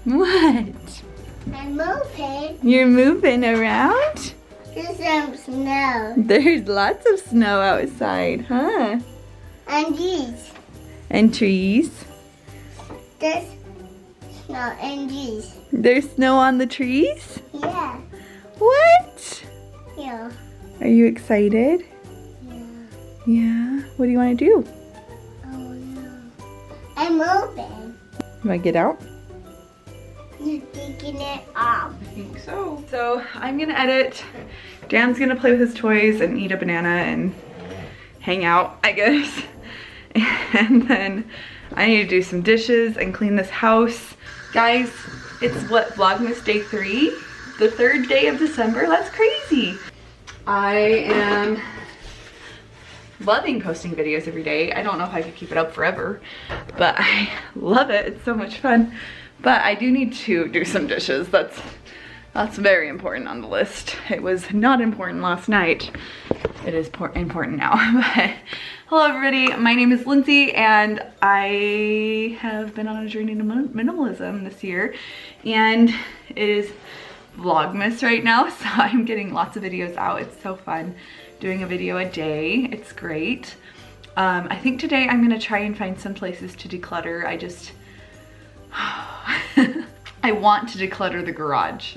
What? I'm moving. You're moving around? There's some snow. There's lots of snow outside, huh? And these. And trees. There's snow and these. There's snow on the trees? Yeah. What? Yeah. Are you excited? Yeah. Yeah. What do you want to do? Oh no. I'm moving. You want to get out? You're taking it off. I think so. So I'm gonna edit. Dan's gonna play with his toys and eat a banana and hang out, I guess. And then I need to do some dishes and clean this house. Guys, it's what, Vlogmas day 3? The 3rd day of December? That's crazy. I am loving posting videos every day. I don't know if I could keep it up forever, but I love it. It's so much fun. But I do need to do some dishes. That's very important on the list. It was not important last night. It is important now. But hello everybody, my name is Lindsay and I have been on a journey to minimalism this year, and it is Vlogmas right now, so I'm getting lots of videos out. It's so fun doing a video a day. It's great. I think today I'm gonna try and find some places to declutter. I want to declutter the garage,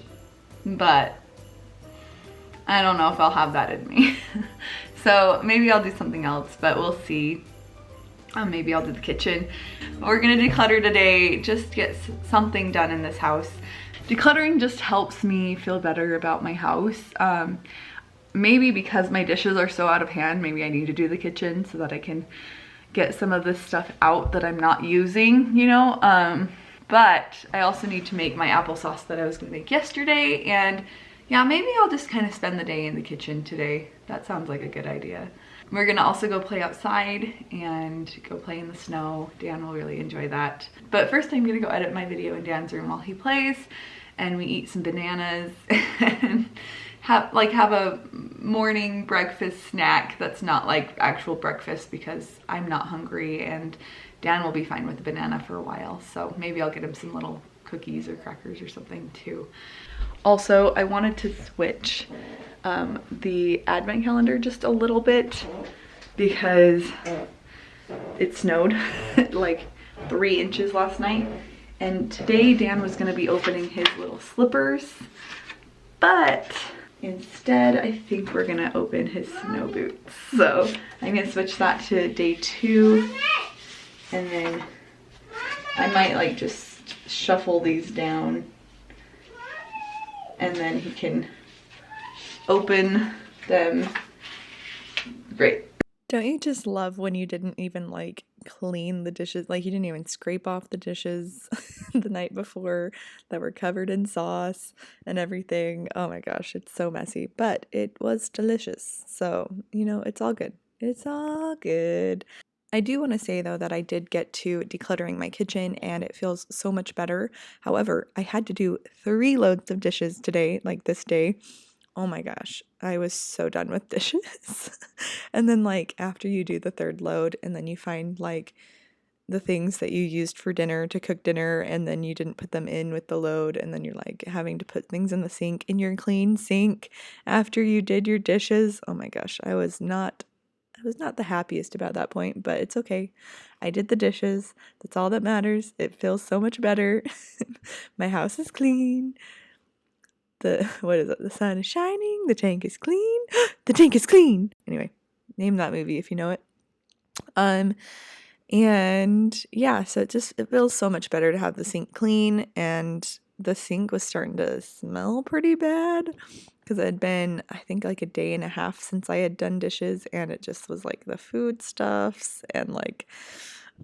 but I don't know if I'll have that in me. So maybe I'll do something else, but we'll see. Maybe I'll do the kitchen. We're gonna declutter today, just get something done in this house. Decluttering just helps me feel better about my house. Maybe because my dishes are so out of hand, maybe I need to do the kitchen so that I can get some of this stuff out that I'm not using, you know? But I also need to make my applesauce that I was gonna make yesterday, and yeah, maybe I'll just kind of spend the day in the kitchen today. That sounds like a good idea. We're gonna also go play outside and go play in the snow. Dan will really enjoy that. But first I'm gonna go edit my video in Dan's room while he plays, and we eat some bananas and have a morning breakfast snack that's not like actual breakfast, because I'm not hungry and Dan will be fine with the banana for a while. So maybe I'll get him some little cookies or crackers or something too. Also, I wanted to switch the advent calendar just a little bit because it snowed like 3 inches last night. And today Dan was gonna be opening his little slippers, but instead I think we're gonna open his snow boots. So I'm gonna switch that to day 2, and then I might like just shuffle these down and then he can open them. Great. Don't you just love when you didn't even like clean the dishes? Like you didn't even scrape off the dishes the night before that were covered in sauce and everything. Oh my gosh, it's so messy, but it was delicious. So, you know, it's all good. It's all good. I do want to say though that I did get to decluttering my kitchen and it feels so much better. However, I had to do 3 loads of dishes today, like this day. Oh my gosh, I was so done with dishes. And then like after you do the 3rd load and then you find like the things that you used for dinner to cook dinner and then you didn't put them in with the load, and then you're like having to put things in the sink in your clean sink after you did your dishes. Oh my gosh, I was not the happiest about that point, but it's okay. I did the dishes. That's all that matters. It feels so much better. My house is clean. What is it? The sun is shining. The tank is clean. The tank is clean. Anyway, name that movie if you know it. And yeah, so it feels so much better to have the sink clean, and the sink was starting to smell pretty bad because it had been, I think, like a day and a half since I had done dishes, and it just was like the foodstuffs and like,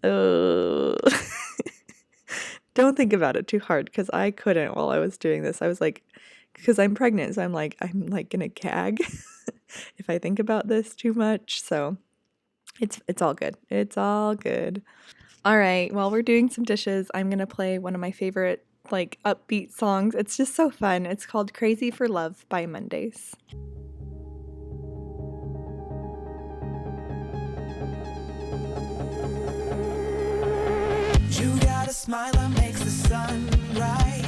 oh. Don't think about it too hard, because I couldn't while I was doing this. I was like, because I'm pregnant, so I'm like gonna gag if I think about this too much. So it's all good. It's all good. All right, while we're doing some dishes, I'm gonna play one of my favorite like upbeat songs. It's just so fun. It's called Crazy for Love by Mondays. You got a smile that makes the sun rise.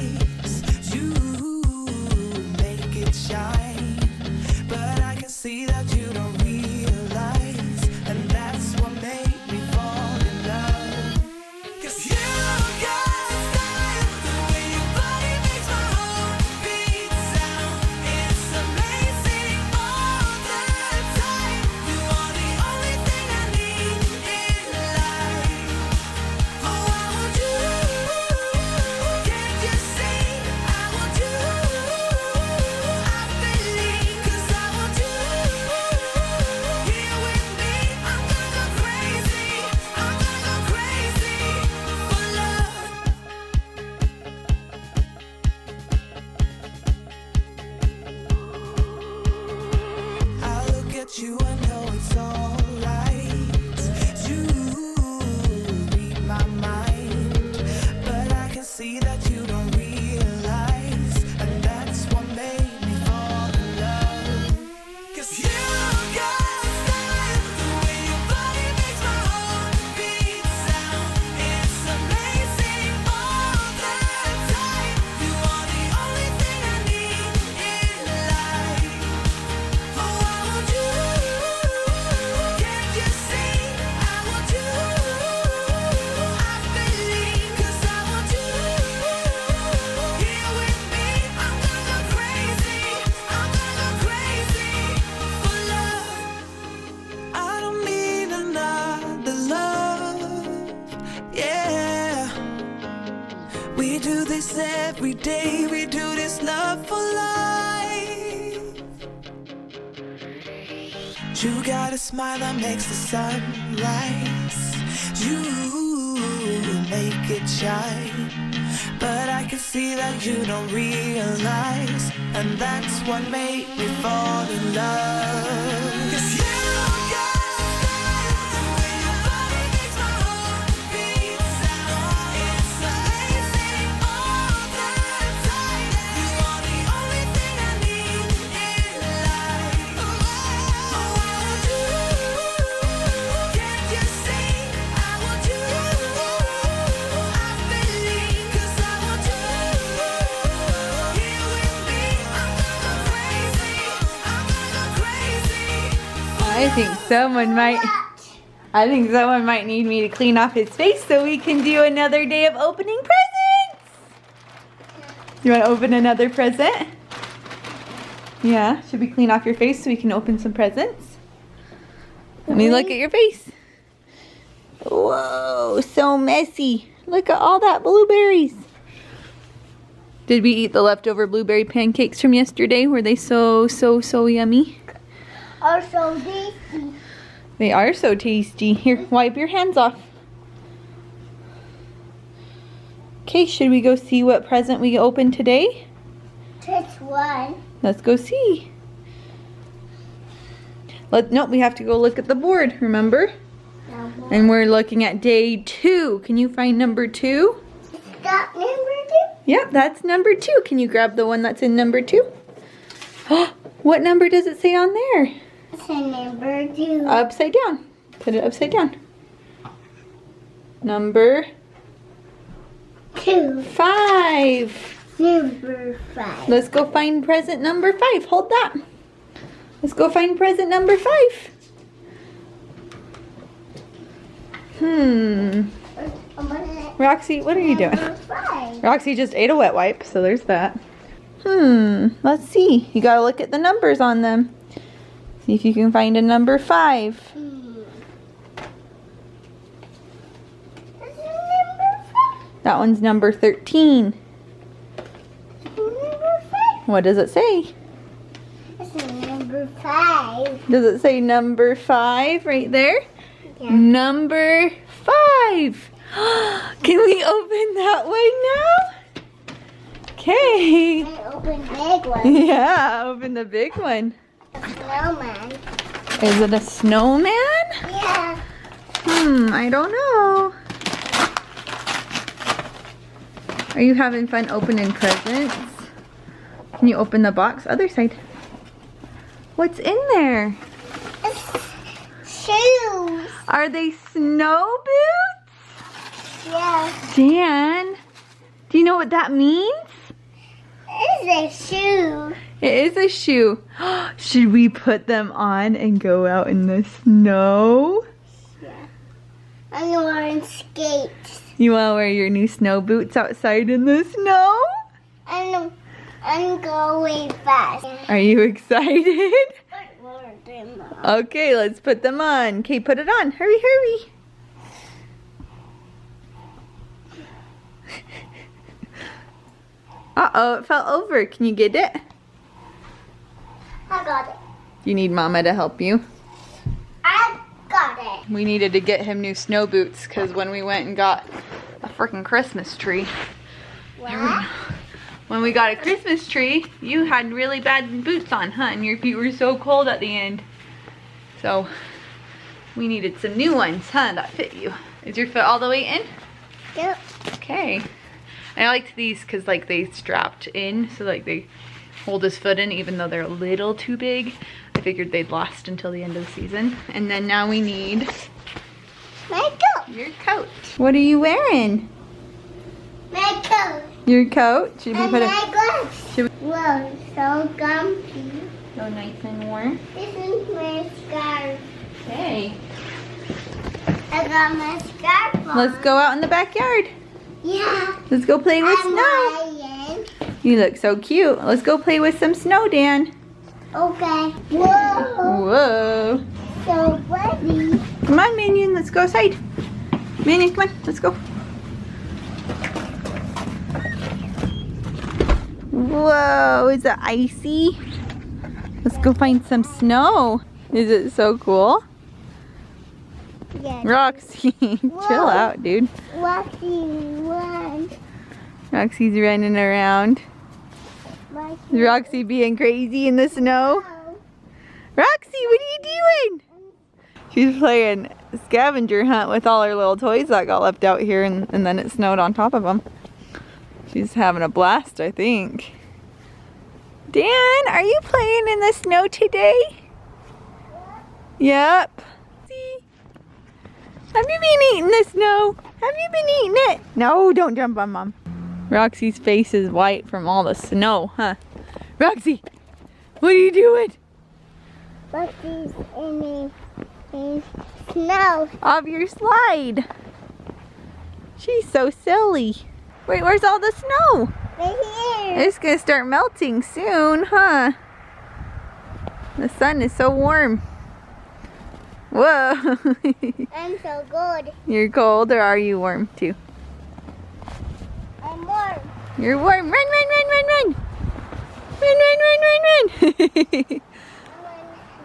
We do this every day, we do this love for life. You got a smile that makes the sun rise. You make it shine. But I can see that you don't realize, and that's what made me fall in love. 'Cause you got style, the way your body makes my heart beat. It's amazing all the time. You are the only thing I need in life. Oh, I want you. Can't you see? I want you. I believe, 'cause I want you here with me. I'm gonna go crazy. I'm gonna go crazy. I think someone might need me to clean off his face so we can do another day of opening presents. You want to open another present? Yeah, should we clean off your face so we can open some presents? Let me look at your face. Whoa, so messy. Look at all that blueberries. Did we eat the leftover blueberry pancakes from yesterday? Were they so yummy? Also, this. They are so tasty. Here, wipe your hands off. Okay, should we go see what present we opened today? This one. Let's go see. Nope, we have to go look at the board, remember? And we're looking at day 2. Can you find number 2? That number 2? Yep, that's number 2. Can you grab the one that's in number 2? What number does it say on there? It's a number 2. Upside down. Put it upside down. Number 2. 5. Number 5. Let's go find present number 5. Hold that. Let's go find present number 5. Roxy, what are you doing? Number 5. Roxy just ate a wet wipe, so there's that. Let's see. You gotta look at the numbers on them. See if you can find a number 5. This is number 5. That one's number 13. Number 5. What does it say? This is number 5. Does it say number 5 right there? Yeah. Number 5. Can we open that one now? Okay. I open big one. Yeah, open the big one. Snowman. Is it a snowman? Yeah. I don't know. Are you having fun opening presents? Can you open the box? Other side. What's in there? It's shoes. Are they snow boots? Yeah. Dan, do you know what that means? It's a shoe. It is a shoe. Should we put them on and go out in the snow? Yeah. I'm wearing skates. You want to wear your new snow boots outside in the snow? I'm going fast. Are you excited? Put more of them on. Okay, let's put them on. Okay, put it on. Hurry, hurry. Uh-oh, it fell over. Can you get it? I got it. You need Mama to help you? I got it. We needed to get him new snow boots because when we went and got a freaking Christmas tree. What? When we got a Christmas tree, you had really bad boots on, huh? And your feet were so cold at the end. So, we needed some new ones, huh? That fit you. Is your foot all the way in? Yep. Okay. And I liked these because like they strapped in, so like they hold his foot in even though they're a little too big. I figured they'd last until the end of the season. And then now we need My coat. your coat. What are you wearing? My coat. Your coat? Should we And put my it gloves. Should Whoa, so comfy. so nice and warm? This is my scarf. Okay. I got my scarf on. Let's go out in the backyard. Yeah. Let's go play with I'm snow. Ryan. You look so cute. Let's go play with some snow, Dan. Okay. Whoa. Whoa. So pretty. Come on, Minion. Let's go outside. Minion, come on. Let's go. Whoa, is it icy? Let's go find some snow. Is it so cool? Yes. Roxy, chill out, dude. Roxy, run. Roxy's running around. Roxy, Is Roxy being crazy in the snow? Roxy, what are you doing? She's playing scavenger hunt with all her little toys that got left out here, and then it snowed on top of them. She's having a blast, I think. Dan, are you playing in the snow today? Yep. See? Have you been eating the snow? Have you been eating it? No, don't jump on Mom. Roxy's face is white from all the snow, huh? Roxy, what are you doing? Roxy's in snow. Off your slide. She's so silly. Wait, where's all the snow? Right here. It's gonna start melting soon, huh? The sun is so warm. Whoa. I'm so good. You're cold, or are you warm too? I'm warm. You're warm. Run, run, run, run, run. Run, run, run, run, run. I'm in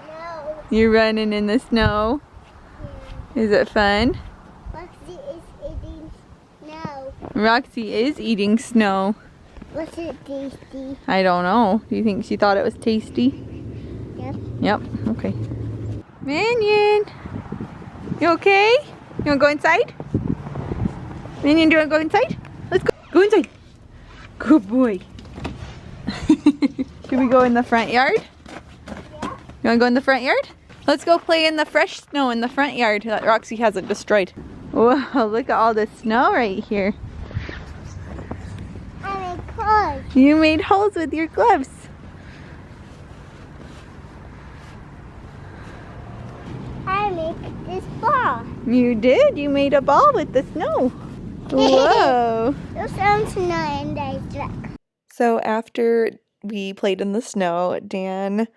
snow. You're running in the snow. Is it fun? Roxy is eating snow. Roxy is eating snow. Was it tasty? I don't know. Do you think she thought it was tasty? Yep. Yep. Okay. Minion, you okay? You wanna go inside? Minion, do you wanna go inside? Let's go. Go inside. Good boy. Should we go in the front yard? Yeah. You wanna go in the front yard? Let's go play in the fresh snow in the front yard that Roxy hasn't destroyed. Whoa, look at all the snow right here. I'm in cold. You made holes with your gloves. I make this ball. You did? You made a ball with the snow. Whoa. There's some snow in the truck. So after we played in the snow, Dan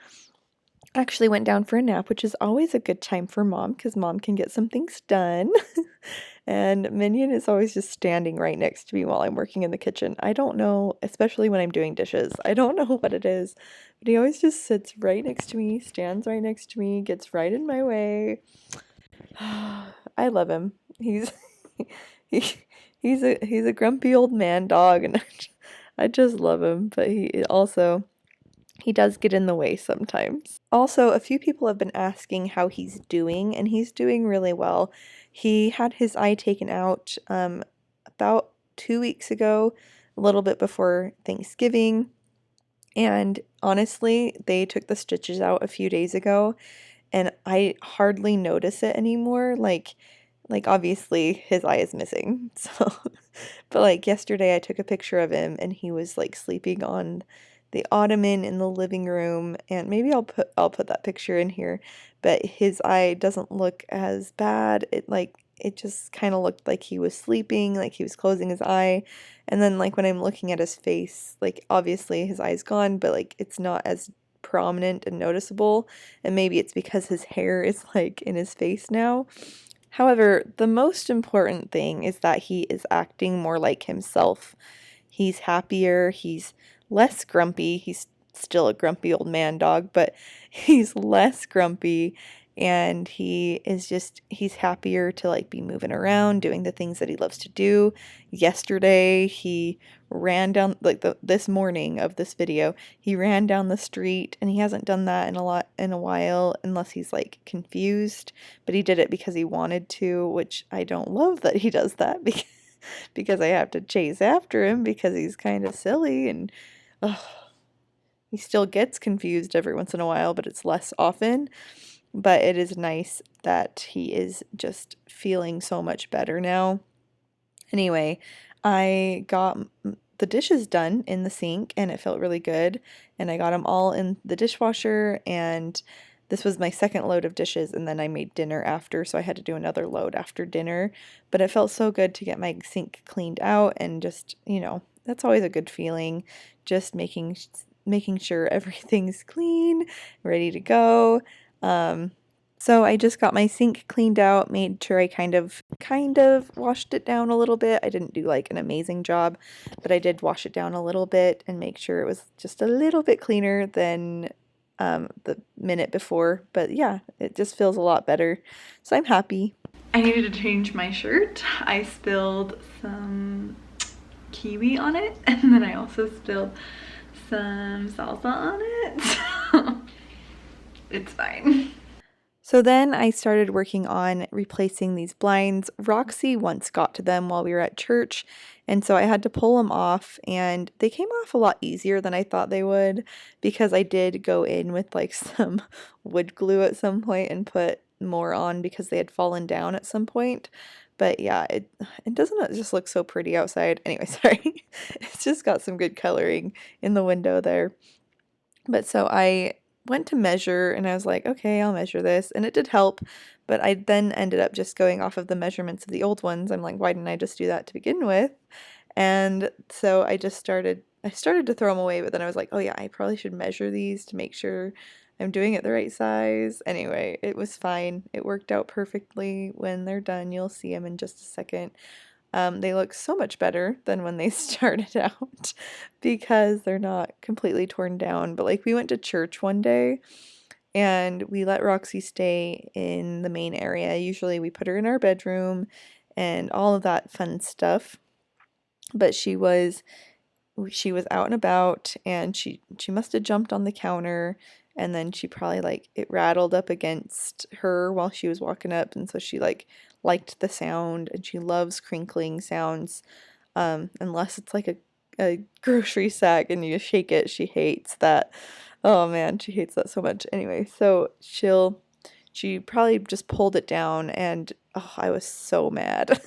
actually went down for a nap, which is always a good time for Mom because Mom can get some things done. And Minion is always just standing right next to me while I'm working in the kitchen. I don't know, especially when I'm doing dishes. I don't know what it is, but he always just sits right next to me, stands right next to me, gets right in my way. I love him. He's a grumpy old man dog, and I just love him, but he does get in the way sometimes. Also, a few people have been asking how he's doing, and he's doing really well. He had his eye taken out about 2 weeks ago, a little bit before Thanksgiving, and honestly, they took the stitches out a few days ago, and I hardly notice it anymore. Like obviously his eye is missing, so but like yesterday I took a picture of him and he was like sleeping on the ottoman in the living room, and maybe I'll put that picture in here, but his eye doesn't look as bad. It just kind of looked like he was sleeping, like he was closing his eye, and then like when I'm looking at his face, like obviously his eye's gone, but like it's not as prominent and noticeable, and maybe it's because his hair is like in his face now. However, the most important thing is that he is acting more like himself. He's happier, he's less grumpy. He's still a grumpy old man dog, but he's less grumpy, and he's happier to like be moving around, doing the things that he loves to do. Yesterday, he ran down, this morning of this video, he ran down the street, and he hasn't done that in a while unless he's like confused, but he did it because he wanted to, which I don't love that he does that because I have to chase after him because he's kind of silly, and he still gets confused every once in a while, but it's less often. But it is nice that he is just feeling so much better now. Anyway, I got the dishes done in the sink, and it felt really good. And I got them all in the dishwasher, and this was my second load of dishes, and then I made dinner after, so I had to do another load after dinner. But it felt so good to get my sink cleaned out, and just, that's always a good feeling, just making sure everything's clean, ready to go. So I just got my sink cleaned out, made sure I kind of washed it down a little bit. I didn't do like an amazing job, but I did wash it down a little bit and make sure it was just a little bit cleaner than the minute before. But yeah, it just feels a lot better. So I'm happy. I needed to change my shirt. I spilled some kiwi on it, and then I also spilled some salsa on it. It's fine. So then I started working on replacing these blinds. Roxy once got to them while we were at church, and so I had to pull them off, and they came off a lot easier than I thought they would, because I did go in with like some wood glue at some point and put more on because they had fallen down at some point. But yeah, it doesn't just look so pretty outside. Anyway, sorry. It's just got some good coloring in the window there. But so I went to measure and I was like, okay, I'll measure this. And it did help, but I then ended up just going off of the measurements of the old ones. I'm like, why didn't I just do that to begin with? And so I started to throw them away, but then I was like, oh yeah, I probably should measure these to make sure I'm doing it the right size. Anyway, it was fine. It worked out perfectly. When they're done, you'll see them in just a second. They look so much better than when they started out because they're not completely torn down. But like we went to church one day and we let Roxy stay in the main area. Usually we put her in our bedroom and all of that fun stuff. But she was out and about, and she must have jumped on the counter, and then she probably like it rattled up against her while she was walking up, and so she like liked the sound, and she loves crinkling sounds, unless it's like a grocery sack and you shake it. She hates that. Oh man, she hates that so much. Anyway, so she probably just pulled it down, and oh, I was so mad.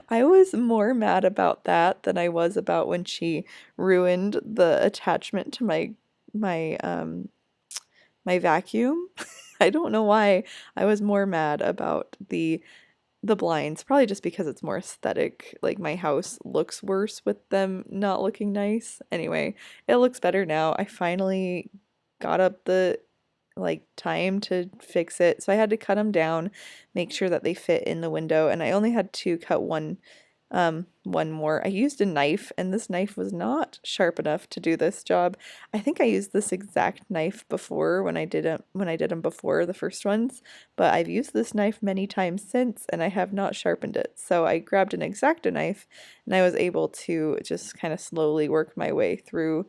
I was more mad about that than I was about when she ruined the attachment to my vacuum. I don't know why I was more mad about the blinds. Probably just because it's more aesthetic. Like my house looks worse with them not looking nice. Anyway, it looks better now. I finally got up the time to fix it. So I had to cut them down, make sure that they fit in the window, and I only had to cut one more. I used a knife, and this knife was not sharp enough to do this job. I think I used this exact knife before when I did them before, the first ones, but I've used this knife many times since and I have not sharpened it. So I grabbed an X-Acto knife and I was able to just kind of slowly work my way through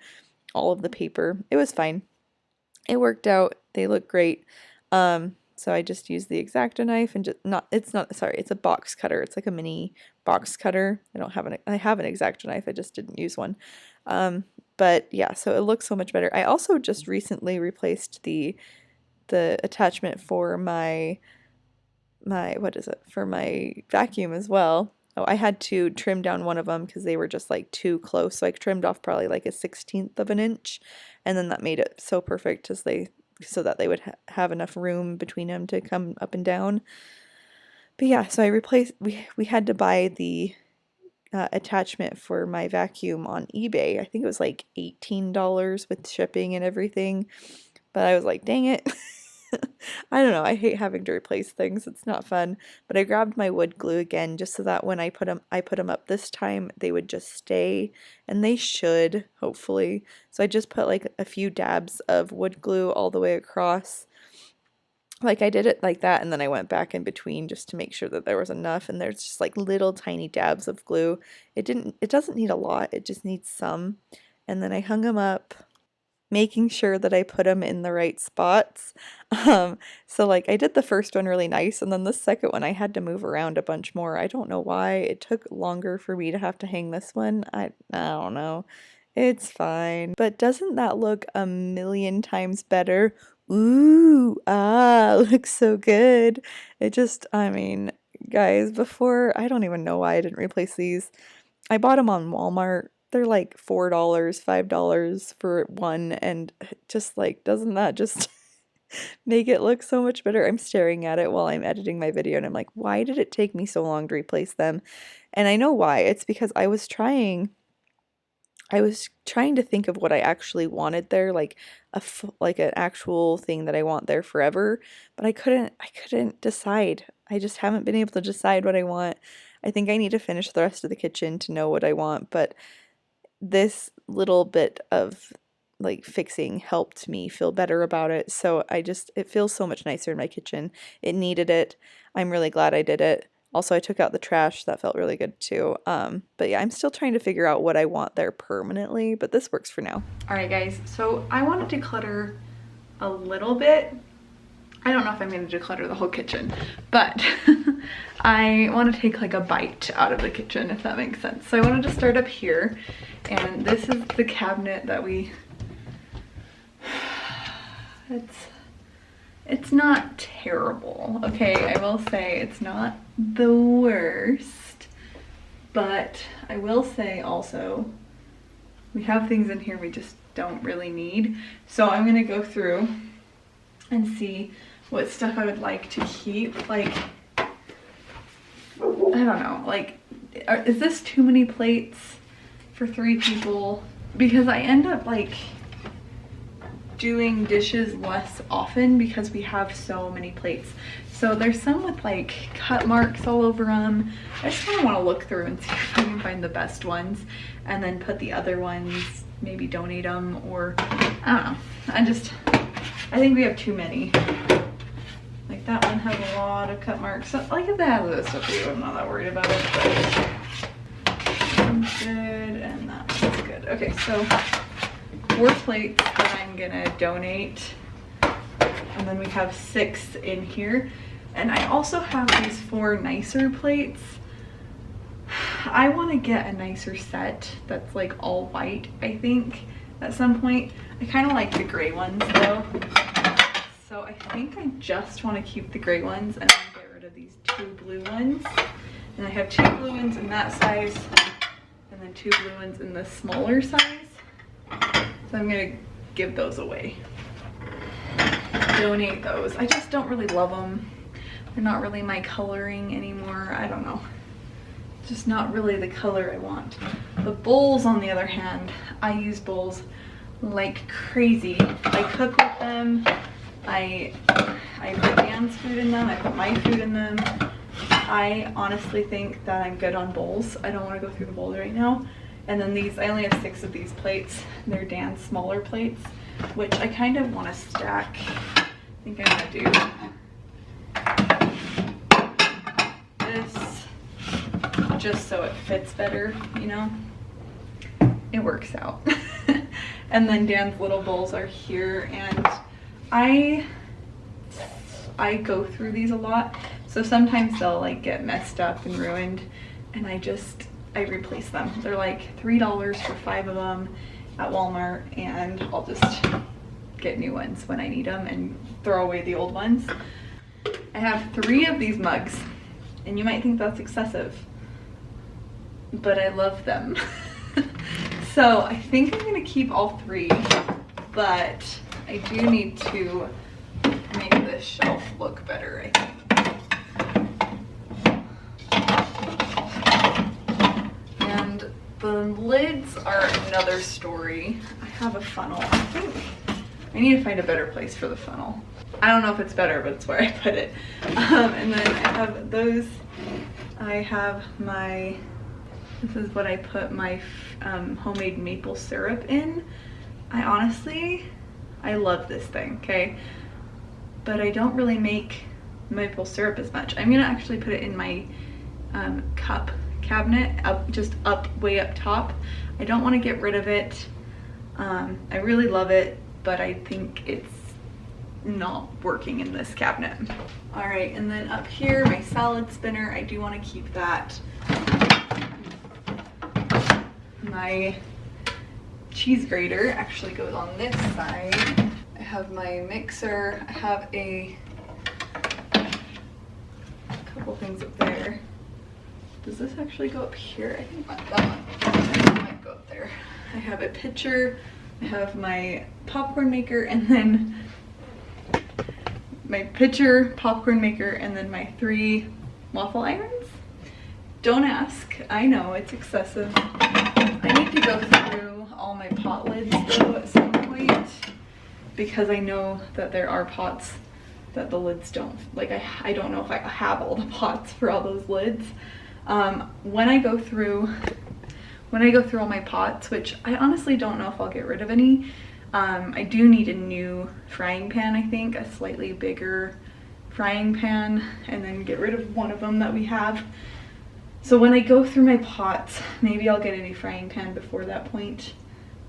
all of the paper. It was fine. It worked out. They look great. So I just used the X-Acto knife and it's a box cutter. It's like a mini box cutter. I have an X-Acto knife. I just didn't use one. But yeah, so it looks so much better. I also just recently replaced the attachment for my vacuum as well. Oh, I had to trim down one of them because they were just like too close. So I trimmed off probably like a 1/16 of an inch, and then that made it so perfect so that they would have enough room between them to come up and down. But yeah, so I replaced. We had to buy the attachment for my vacuum on eBay. I think it was like $18 with shipping and everything. But I was like, dang it. I don't know. I hate having to replace things. It's not fun. But I grabbed my wood glue again just so that when I put them up this time, they would just stay, and they should, hopefully. So I just put like a few dabs of wood glue all the way across. Like I did it like that, and then I went back in between just to make sure that there was enough, and there's just like little tiny dabs of glue. It doesn't need a lot. It just needs some. And then I hung them up, making sure that I put them in the right spots. So like I did the first one really nice, and then the second one I had to move around a bunch more. I don't know why it took longer for me to have to hang this one. I don't know. It's fine. But doesn't that look a million times better? Ooh, looks so good. I mean, guys, before, I don't even know why I didn't replace these. I bought them on Walmart. They're like $4, $5 for one, and just like, doesn't that just make it look so much better? I'm staring at it while I'm editing my video, and I'm like, why did it take me so long to replace them? And I know why. It's because I was trying I was trying to think of what I actually wanted there, like like an actual thing that I want there forever, but I couldn't decide. I just haven't been able to decide what I want. I think I need to finish the rest of the kitchen to know what I want, but this little bit of like fixing helped me feel better about it. So it feels so much nicer in my kitchen. It needed it. I'm really glad I did it. Also, I took out the trash. That felt really good too. But yeah, I'm still trying to figure out what I want there permanently, but this works for now. All right, guys. So I want to declutter a little bit. I don't know if I'm going to declutter the whole kitchen, but I want to take like a bite out of the kitchen, if that makes sense. So I wanted to start up here, and this is the cabinet that it's not terrible, okay? I will say it's not the worst, but I will say also we have things in here we just don't really need. So I'm gonna go through and see what stuff I would like to keep. Like, I don't know, like, is this too many plates for 3 people? Because I end up like doing dishes less often because we have so many plates. So there's some with like cut marks all over them. I just kind of want to look through and see if I can find the best ones and then put the other ones, maybe donate them, or I don't know. I think we have too many. Like that one has a lot of cut marks. So, like if they have this stuff too, I'm not that worried about it. But that one's good and that one's good. Okay, so 4 plates that I'm gonna donate, and then we have 6 in here, and I also have these 4 nicer plates. I want to get a nicer set that's like all white, I think, at some point. I kind of like the gray ones though, so I think I just want to keep the gray ones and then get rid of these 2 blue ones. And I have 2 blue ones in that size and then 2 blue ones in the smaller size. So I'm gonna give those away. Donate those. I just don't really love them. They're not really my coloring anymore. I don't know. Just not really the color I want. The bowls, on the other hand, I use bowls like crazy. I cook with them. I put Dan's food in them. I put my food in them. I honestly think that I'm good on bowls. I don't want to go through the bowls right now. And then these, I only have 6 of these plates. They're Dan's smaller plates, which I kind of want to stack. I think I'm gonna do this just so it fits better, you know? It works out. And then Dan's little bowls are here, and I go through these a lot. So sometimes they'll like get messed up and ruined, and I replace them. They're like $3 for 5 of them at Walmart, and I'll just get new ones when I need them and throw away the old ones. I have 3 of these mugs, and you might think that's excessive, but I love them. So I think I'm gonna keep all 3, but I do need to make this shelf look better, I think. The lids are another story. I have a funnel. I think I need to find a better place for the funnel. I don't know if it's better, but it's where I put it. And then I have those. I have this is what I put my homemade maple syrup in. I love this thing, okay? But I don't really make maple syrup as much. I'm gonna actually put it in my cup cabinet, way up top. I don't want to get rid of it. I really love it, but I think it's not working in this cabinet. All right, and then up here, my salad spinner, I do want to keep that. My cheese grater actually goes on this side. I have my mixer. I have a couple things up there. Does this actually go up here? I think that might go up there. I have a pitcher, I have my popcorn maker, and then my pitcher, popcorn maker, and then my 3 waffle irons. don't ask. I know it's excessive. I need to go through all my pot lids though at some point, because I know that there are pots that the lids don't, like I don't know if I have all the pots for all those lids. When I go through all my pots, which I honestly don't know if I'll get rid of any, I do need a new frying pan, I think, a slightly bigger frying pan, and then get rid of one of them that we have. So when I go through my pots, maybe I'll get a new frying pan before that point.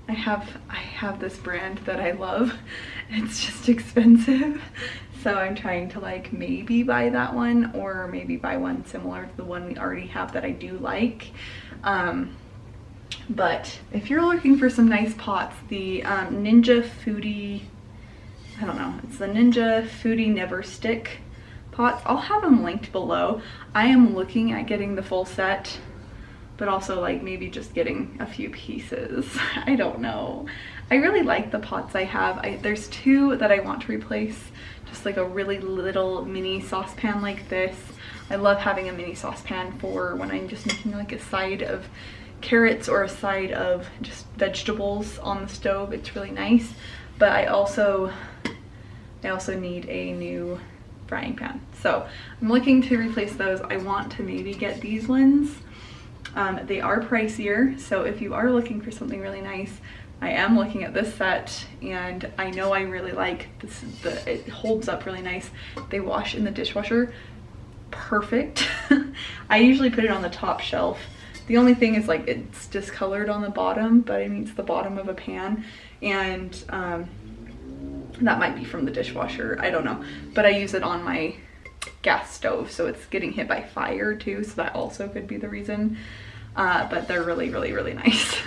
I have this brand that I love. It's just expensive. So I'm trying to like maybe buy that one, or maybe buy one similar to the one we already have that I do like. But if you're looking for some nice pots, the Ninja Foodie, I don't know, it's the Ninja Foodie Never Stick pots. I'll have them linked below. I am looking at getting the full set, but also like maybe just getting a few pieces. I don't know. I really like the pots I have. There's two that I want to replace, just like a really little mini saucepan like this. I love having a mini saucepan for when I'm just making like a side of carrots or a side of just vegetables on the stove. It's really nice. But I also need a new frying pan. So I'm looking to replace those. I want to maybe get these ones. They are pricier, so if you are looking for something really nice, I am looking at this set, and I know I really like this. It holds up really nice. They wash in the dishwasher perfect. I usually put it on the top shelf. The only thing is like it's discolored on the bottom, but I mean it's the bottom of a pan, and that might be from the dishwasher, I don't know. But I use it on my gas stove, so it's getting hit by fire too, so that also could be the reason. But they're really nice.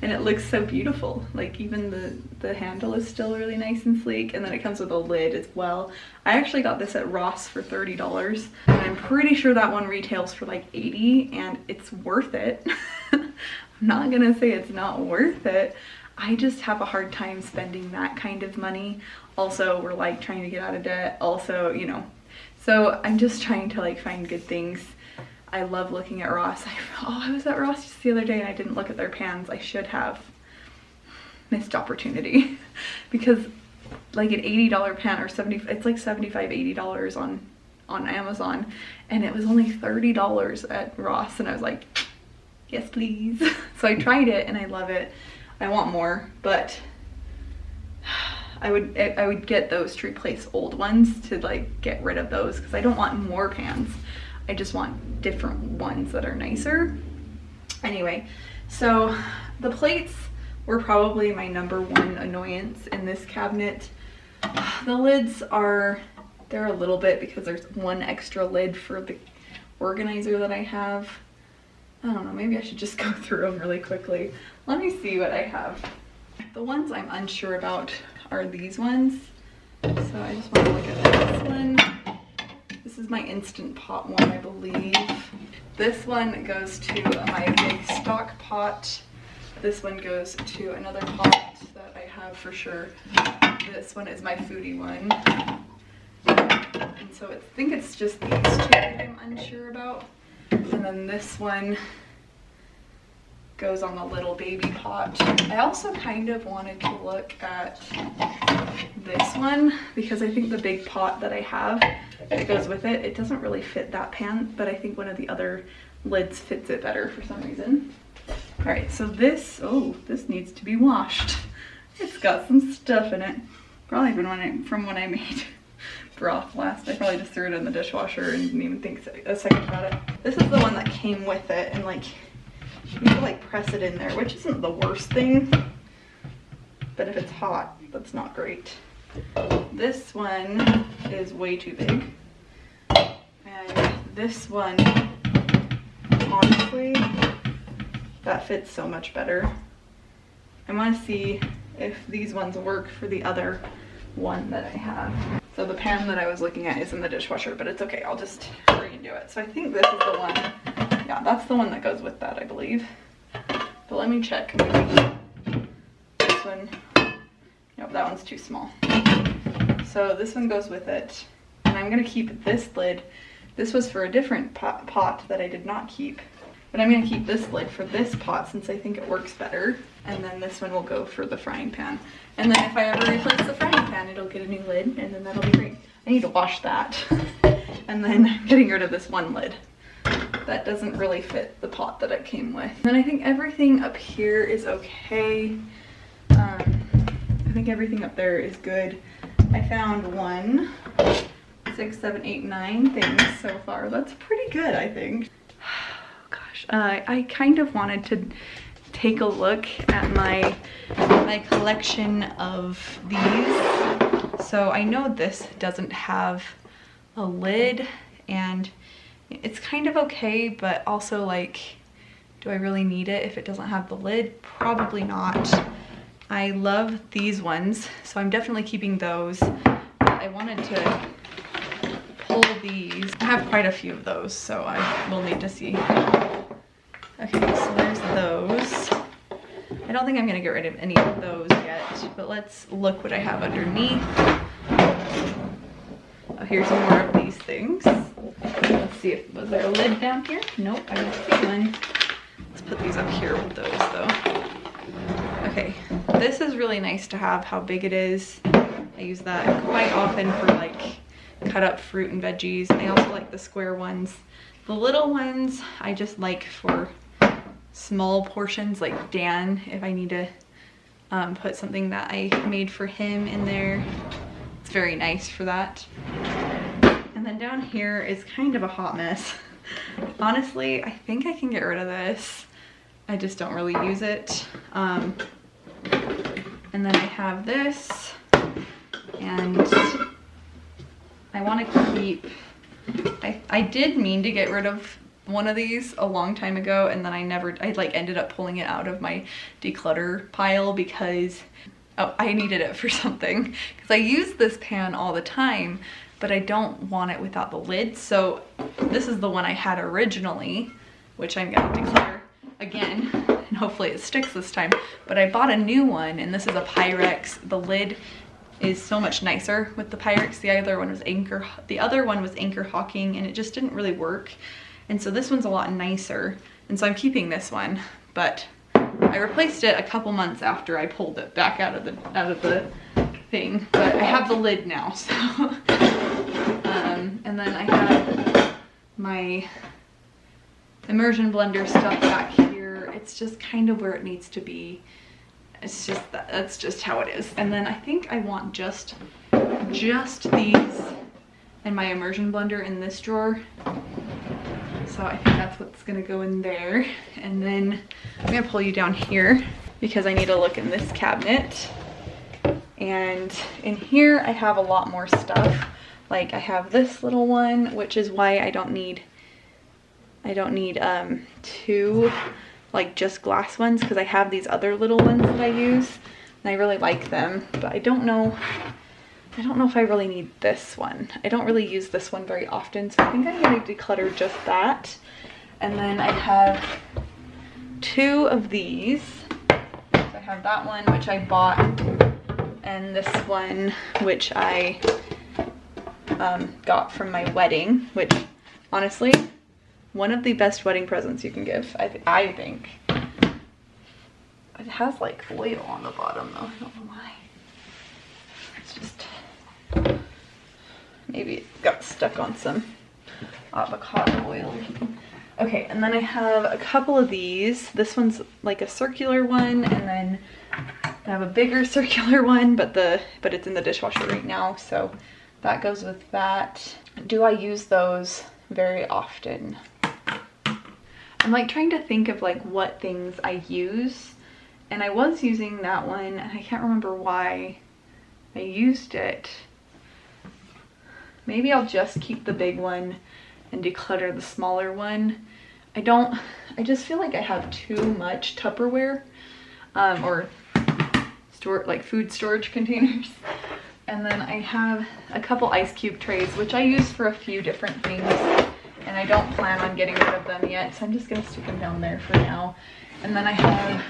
And it looks so beautiful. Like even the handle is still really nice and sleek, and then it comes with a lid as well. I actually got this at Ross for $30, and I'm pretty sure that one retails for like $80, and it's worth it. I'm not gonna say it's not worth it. I just have a hard time spending that kind of money. Also, we're like trying to get out of debt. Also, you know, so I'm just trying to like find good things. I love looking at Ross. I was at Ross just the other day and I didn't look at their pans. I should have. Missed opportunity. Because like an $80 pan, or it's like $75, $80 on Amazon, and it was only $30 at Ross, and I was like, yes please. So I tried it and I love it. I want more, but I would get those to replace old ones, to like get rid of those, because I don't want more pans. I just want different ones that are nicer. Anyway, so the plates were probably my #1 annoyance in this cabinet. The lids they're a little bit, because there's one extra lid for the organizer that I have. I don't know, maybe I should just go through them really quickly. Let me see what I have. The ones I'm unsure about are these ones. So I just want to look at this one. This is my Instant Pot one, I believe. This one goes to my big stock pot. This one goes to another pot that I have for sure. This one is my foodie one. And so I think it's just these two that I'm unsure about. And then this one goes on the little baby pot. I also kind of wanted to look at this one, because I think the big pot that I have that goes with it, it doesn't really fit that pan, but I think one of the other lids fits it better for some reason. All right, so this needs to be washed. It's got some stuff in it. Probably from when I made broth last. I probably just threw it in the dishwasher and didn't even think a second about it. This is the one that came with it, and like you can like press it in there, which isn't the worst thing, but if it's hot, that's not great. This one is way too big, and this one, honestly, that fits so much better. I want to see if these ones work for the other one that I have. So the pan that I was looking at is in the dishwasher, but it's okay, I'll just redo it. So I think this is the one. Yeah, that's the one that goes with that, I believe. But let me check. Maybe this one. Nope, that one's too small. So this one goes with it. And I'm gonna keep this lid This was for a different pot that I did not keep. But I'm gonna keep this lid for this pot since I think it works better. And then this one will go for the frying pan. And then if I ever replace the frying pan, it'll get a new lid and then that'll be great. I need to wash that. And then I'm getting rid of this one lid. That doesn't really fit the pot that it came with. And then I think everything up here is okay. I think everything up there is good. I found 1, 6, 7, 8, 9 things so far. That's pretty good, I think. I kind of wanted to take a look at my collection of these. So I know this doesn't have a lid and it's kind of okay, but also like, do I really need it if it doesn't have the lid? Probably not. I love these ones, so I'm definitely keeping those. I wanted to pull these. I have quite a few of those, so I will need to see. Okay, so there's those. I don't think I'm gonna get rid of any of those yet, but let's look what I have underneath. Oh, here's some more of these things. Let's see if, was there a lid down here? Nope, I don't see one. Let's put these up here with those though. Okay, this is really nice to have how big it is. I use that quite often for like cut up fruit and veggies. I also like the square ones. The little ones I just like for small portions, like Dan, if I need to put something that I made for him in there. It's very nice for that. And then down here is kind of a hot mess. Honestly, I think I can get rid of this. I just don't really use it. And then I have this, and I want to keep, I did mean to get rid of one of these a long time ago, and then I like ended up pulling it out of my declutter pile because I needed it for something, because I use this pan all the time, but I don't want it without the lid. So this is the one I had originally, which I'm gonna declutter again, and hopefully it sticks this time. But I bought a new one, and this is a Pyrex. The lid is so much nicer with the Pyrex. The other one was Anchor Hawking, and it just didn't really work. And so this one's a lot nicer, and so I'm keeping this one. But I replaced it a couple months after I pulled it back out of the thing. But I have the lid now, so. And then I have my immersion blender stuff back here. It's just kind of where it needs to be. It's just that's just how it is. And then I think I want just these and my immersion blender in this drawer. So I think that's what's gonna go in there. And then I'm gonna pull you down here because I need to look in this cabinet. And in here I have a lot more stuff. Like I have this little one, which is why I don't need two like just glass ones, because I have these other little ones that I use and I really like them, but I don't know if I really need this one. I don't really use this one very often, so I think I'm going to declutter just that. And then I have 2 of these. So I have that one, which I bought, and this one, which I got from my wedding, which honestly, one of the best wedding presents you can give, I think. It has like oil on the bottom though, I don't know why. It's just, maybe it got stuck on some avocado oil. Okay, and then I have a couple of these. This one's like a circular one, and then I have a bigger circular one, but it's in the dishwasher right now, so that goes with that. Do I use those very often? I'm like trying to think of like what things I use, and I was using that one and I can't remember why I used it. Maybe I'll just keep the big one and declutter the smaller one. I just feel like I have too much Tupperware or like food storage containers. And then I have a couple ice cube trays, which I use for a few different things, and I don't plan on getting rid of them yet, so I'm just gonna stick them down there for now. And then I have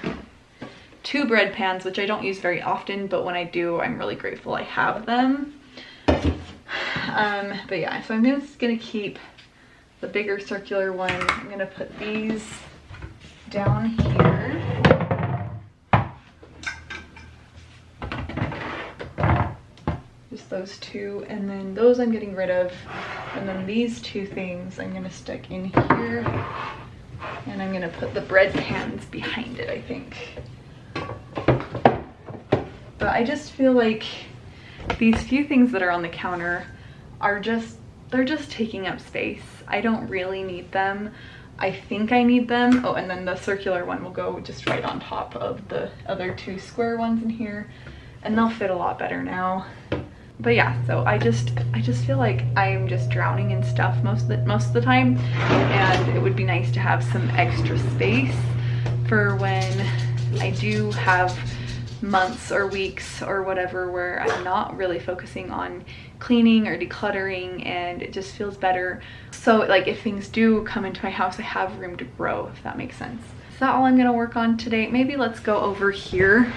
2 bread pans, which I don't use very often, but when I do, I'm really grateful I have them. But yeah, so I'm just gonna keep the bigger circular one. I'm gonna put these down here. Just those two, and then those I'm getting rid of. And then these two things I'm gonna stick in here. And I'm gonna put the bread pans behind it, I think. But I just feel like these few things that are on the counter are they're just taking up space. I don't really need them. I think I need them. Oh, and then the circular one will go just right on top of the other two square ones in here, and they'll fit a lot better now. But yeah, so I just feel like I'm just drowning in stuff most of the time, and it would be nice to have some extra space for when I do have months or weeks or whatever where I'm not really focusing on cleaning or decluttering, and it just feels better. So like if things do come into my house, I have room to grow, if that makes sense. Is that all I'm gonna work on today? Maybe let's go over here,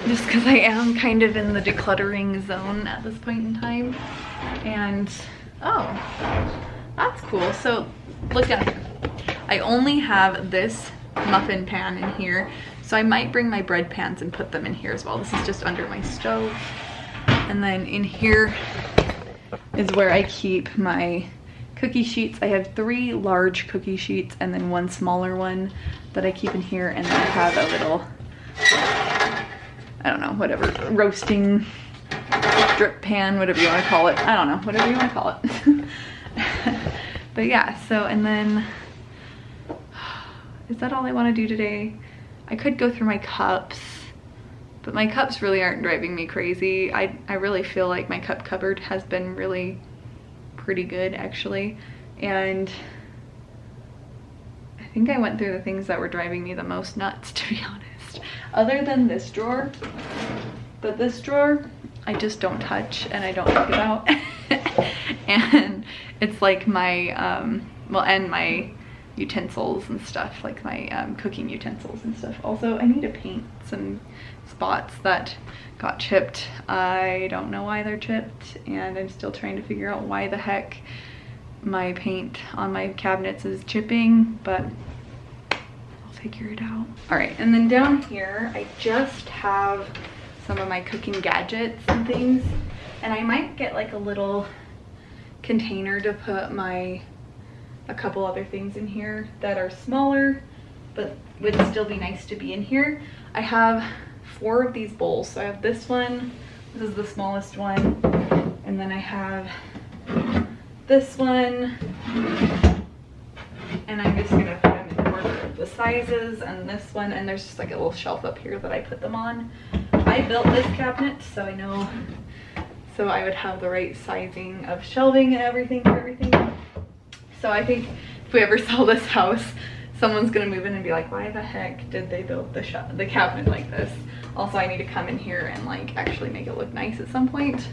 just because I am kind of in the decluttering zone at this point in time. And oh, that's cool. So look down here. I only have this muffin pan in here, so I might bring my bread pans and put them in here as well. This is just under my stove. And then in here is where I keep my cookie sheets. I have 3 large cookie sheets and then 1 smaller one that I keep in here, and then I have a little, I don't know, whatever, roasting drip pan, whatever you want to call it. I don't know, whatever you want to call it. But yeah, so, and then, is that all I want to do today? I could go through my cups, but my cups really aren't driving me crazy. I really feel like my cup cupboard has been really pretty good, actually. And I think I went through the things that were driving me the most nuts, to be honest. Other than this drawer. But this drawer, I just don't touch and I don't think about. And it's like my, well, and my utensils and stuff, like my cooking utensils and stuff. Also, I need to paint some spots that got chipped. I don't know why they're chipped, and I'm still trying to figure out why the heck my paint on my cabinets is chipping, but I'll figure it out. All right, and then down here, I just have some of my cooking gadgets and things, and I might get like a little container to put a couple other things in here that are smaller but would still be nice to be in here. I have 4 of these bowls. So I have this one, this is the smallest one, and then I have this one, and I'm just gonna put them in order of the sizes, and this one, and there's just like a little shelf up here that I put them on. I built this cabinet, so I know, so I would have the right sizing of shelving and everything for everything. So I think if we ever sell this house, someone's gonna move in and be like, why the heck did they build the cabinet like this? Also, I need to come in here and like actually make it look nice at some point.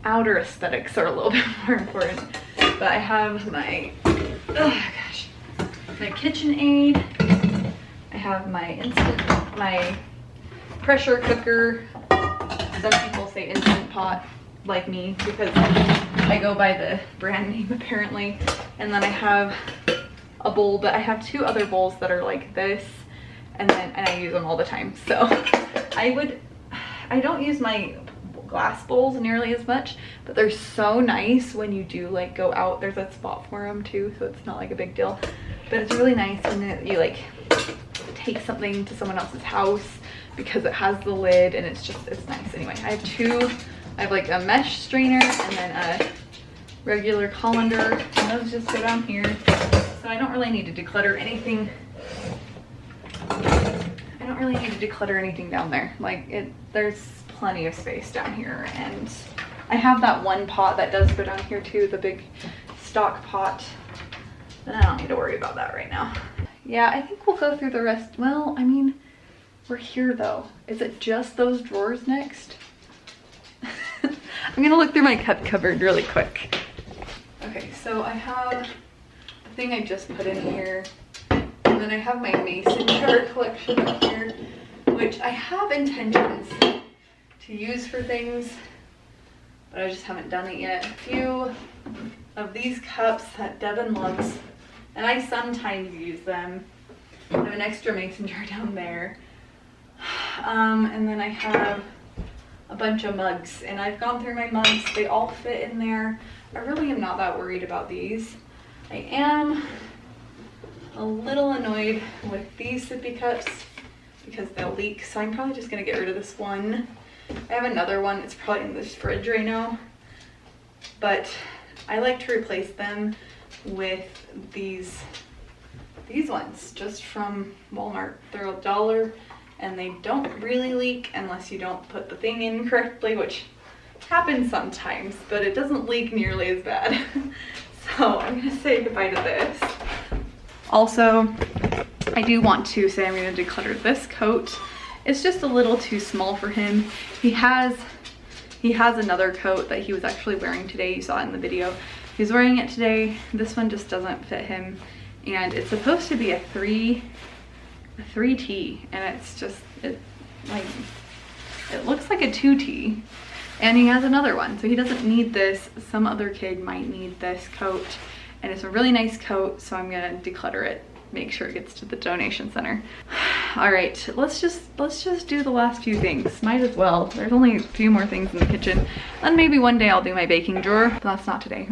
Outer aesthetics are a little bit more important. But I have my, oh gosh, my KitchenAid. I have my pressure cooker. Some people say Instant Pot, like me, because I go by the brand name apparently. And then I have a bowl, but I have 2 other bowls that are like this, and I use them all the time. So I don't use my glass bowls nearly as much, but they're so nice when you do like go out. There's a spot for them too, so it's not like a big deal, but it's really nice when you like take something to someone else's house because it has the lid, and it's nice. Anyway, I have 2. I have like a mesh strainer and then a regular colander, and those just go down here. So I don't really need to declutter anything. I don't really need to declutter anything down there. Like there's plenty of space down here, and I have that one pot that does go down here too, the big stock pot. And I don't need to worry about that right now. Yeah, I think we'll go through the rest. Well, I mean, we're here though. Is it just those drawers next? I'm gonna look through my cup cupboard really quick. Okay, so I have the thing I just put in here, and then I have my mason jar collection up here, which I have intentions to use for things, but I just haven't done it yet. A few of these cups that Devin loves, and I sometimes use them. I have an extra mason jar down there. And then I have a bunch of mugs, and I've gone through my mugs. They all fit in there. I really am not that worried about these. I am a little annoyed with these sippy cups because they'll leak, so I'm probably just gonna get rid of this one. I have another one, it's probably in this fridge right now, but I like to replace them with these ones just from Walmart. They're $1 and they don't really leak unless you don't put the thing in correctly, which happens sometimes, but it doesn't leak nearly as bad. So I'm gonna say goodbye to this. Also, I do want to say I'm gonna declutter this coat. It's just a little too small for him. He has another coat that he was actually wearing today. You saw it in the video. He's wearing it today. This one just doesn't fit him. And it's supposed to be a 3T, and it's just, it looks like a 2T. And he has another one, so he doesn't need this. Some other kid might need this coat, and it's a really nice coat, so I'm gonna declutter it, make sure it gets to the donation center. All right, let's just do the last few things. Might as well. There's only a few more things in the kitchen, and maybe one day I'll do my baking drawer, but that's not today.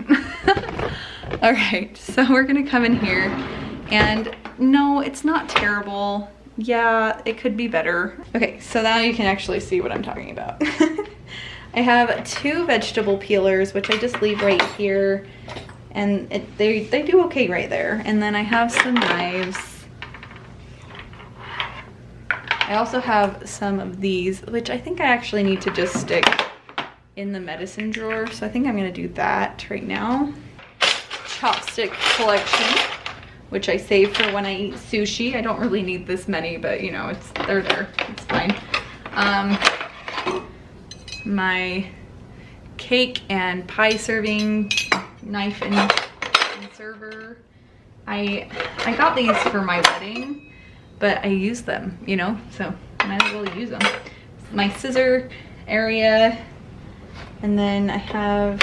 All right, so we're gonna come in here, and no, it's not terrible. Yeah, it could be better. Okay, so now you can actually see what I'm talking about. I have 2 vegetable peelers, which I just leave right here, and they do okay right there. And then I have some knives. I also have some of these, which I think I actually need to just stick in the medicine drawer, so I think I'm gonna do that right now. Chopstick collection, which I save for when I eat sushi. I don't really need this many, but you know, they're there, it's fine. My cake and pie serving knife and server. I got these for my wedding, but I use them, you know, so I might as well use them. My scissor area, and then I have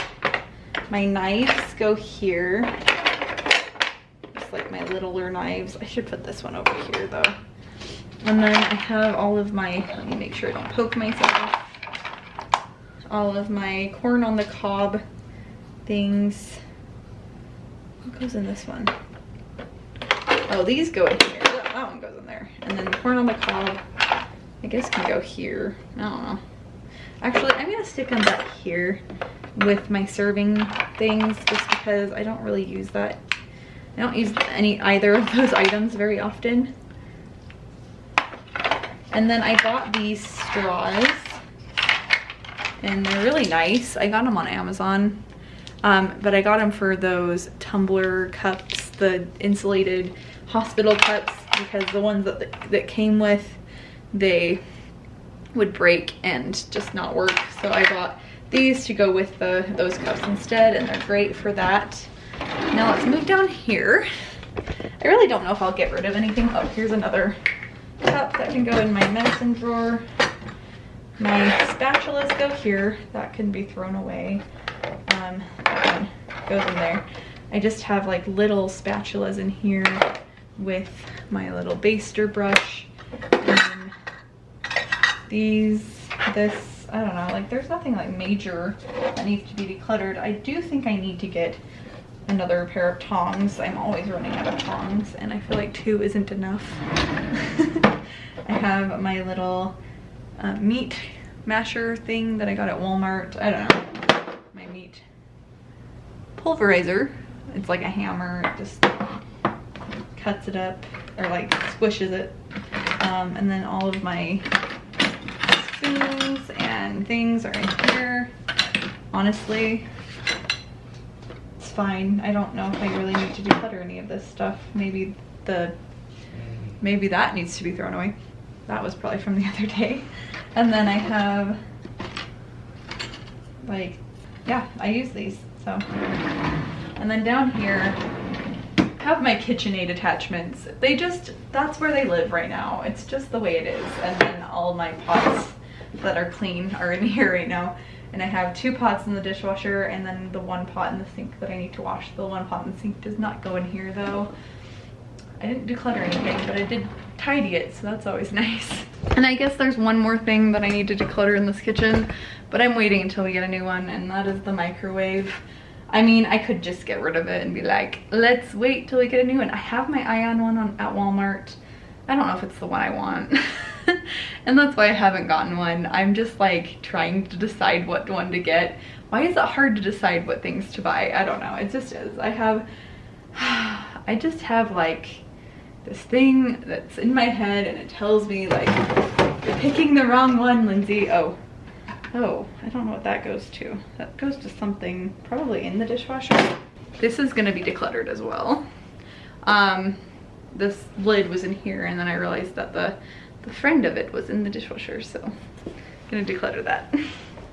my knives go here, just like my littler knives. I should put this one over here though. And then I have all of my, let me make sure I don't poke myself, all of my corn on the cob things. What goes in this one? Oh, these go in here. That one goes in there. And then the corn on the cob, I guess, can go here. I don't know. Actually, I'm gonna stick them back here with my serving things just because I don't really use that. I don't use either of those items very often. And then I bought these straws, and they're really nice. I got them on Amazon, but I got them for those tumbler cups, the insulated hospital cups, because the ones that came with, they would break and just not work. So I bought these to go with those cups instead, and they're great for that. Now let's move down here. I really don't know if I'll get rid of anything. Oh, here's another cup that can go in my medicine drawer. My spatulas go here. That can be thrown away. That one goes in there. I just have like little spatulas in here with my little baster brush. And this, I don't know, like there's nothing like major that needs to be decluttered. I do think I need to get another pair of tongs. I'm always running out of tongs, and I feel like 2 isn't enough. I have my little meat masher thing that I got at Walmart. I don't know, my meat pulverizer. It's like a hammer. It just cuts it up, or like squishes it. And then all of my spoons and things are in here. Honestly, it's fine. I don't know if I really need to declutter any of this stuff. Maybe that needs to be thrown away. That was probably from the other day. And then I have, like, yeah, I use these, so. And then down here, I have my KitchenAid attachments. That's where they live right now. It's just the way it is. And then all my pots that are clean are in here right now. and I have 2 pots in the dishwasher and then the 1 pot in the sink that I need to wash. The 1 pot in the sink does not go in here though. I didn't declutter anything, but I did tidy it, so that's always nice. And I guess there's one more thing that I need to declutter in this kitchen, but I'm waiting until we get a new one, and that is the microwave. I mean, I could just get rid of it and be like, let's wait till we get a new one. I have my eye on one at Walmart. I don't know if it's the one I want. And that's why I haven't gotten one. I'm just like trying to decide what one to get. Why is it hard to decide what things to buy? I don't know, it just is. I just have like this thing that's in my head and it tells me like, you're picking the wrong one, Lindsay. Oh, I don't know what that goes to. That goes to something probably in the dishwasher. This is gonna be decluttered as well. This lid was in here and then I realized that the friend of it was in the dishwasher, so I'm gonna declutter that.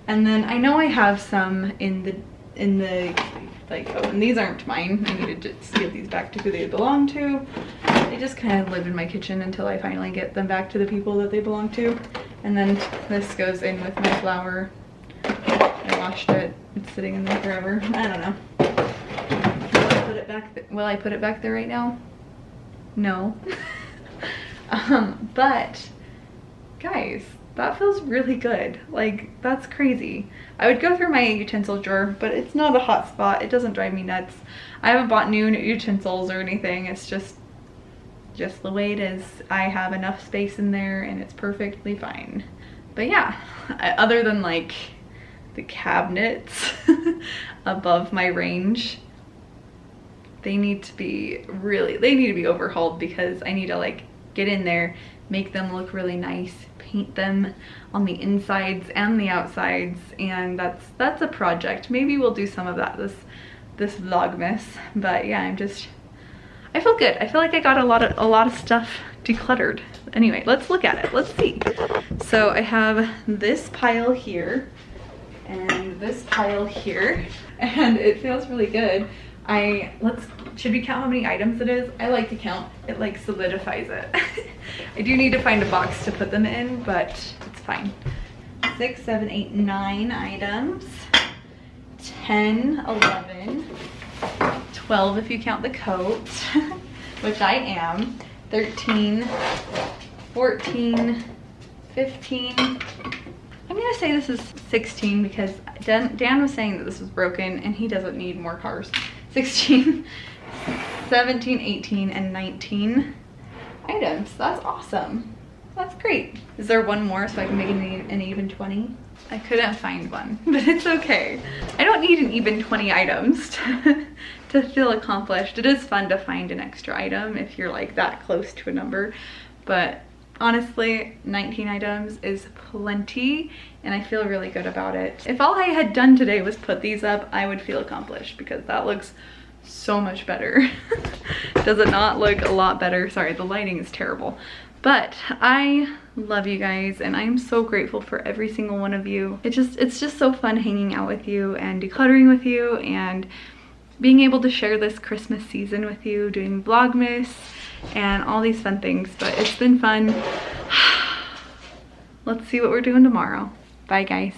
And then I know I have some in the like, oh, and these aren't mine. I needed to just give these back to who they belong to. They just kind of live in my kitchen until I finally get them back to the people that they belong to. And then this goes in with my flour. I washed it. It's sitting in there forever. I don't know. Will I put it back there right now? No. But guys, that feels really good. Like, that's crazy. I would go through my utensil drawer, but it's not a hot spot. It doesn't drive me nuts. I haven't bought new utensils or anything. It's just the way it is. I have enough space in there and it's perfectly fine. But yeah, other than like the cabinets above my range, they need to be overhauled because I need to like get in there, make them look really nice, paint them on the insides and the outsides, and that's a project. Maybe we'll do some of that this Vlogmas. But yeah, I feel good. I feel like I got a lot of stuff decluttered. Anyway, let's look at it. Let's see. So I have this pile here and this pile here, and it feels really good. Should we count how many items it is? I like to count. It like solidifies it. I do need to find a box to put them in, but it's fine. 6, 7, 8, 9 items. 10, 11, 12 if you count the coat, which I am. 13, 14, 15. I'm gonna say this is 16 because Dan was saying that this was broken and he doesn't need more cars. 16, 17, 18, and 19 items. That's awesome. That's great. Is there one more so I can make an even 20? I couldn't find one, but it's okay. I don't need an even 20 items to feel accomplished. It is fun to find an extra item if you're like that close to a number, but honestly, 19 items is plenty and I feel really good about it. If all I had done today was put these up, I would feel accomplished because that looks so much better. Does it not look a lot better? Sorry, the lighting is terrible. But I love you guys and I'm so grateful for every single one of you. It's just so fun hanging out with you and decluttering with you and being able to share this Christmas season with you, doing Vlogmas and all these fun things. But it's been fun. Let's see what we're doing tomorrow. Bye guys.